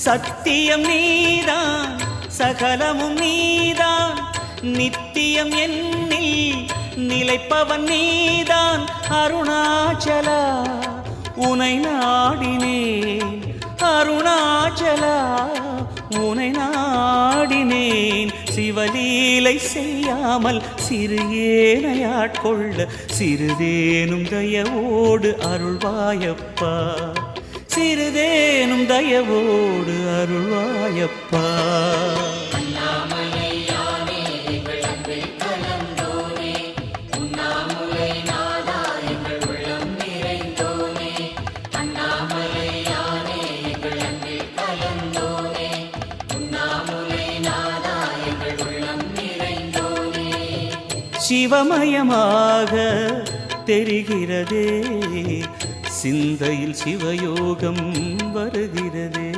சத்தியம் நீதான் சகலமும் நீதான் நித்தியம் என்னில் நிலைப்பவன் நீதான் அருணாச்சலா உனை நாடினேன் அருணாச்சலா உனை நாடினேன் சிவலீலை செய்யாமல் சிறு ஏனையாட்கொள்ள சிறிதேனும் தயவோடு அருள்வாயப்பா சிறிதேனும் தயவோடு அருள்வாயப்பா சிவமயமாக தெரிகிறதே சிந்தையில் சிவயோகம் வருகிறதே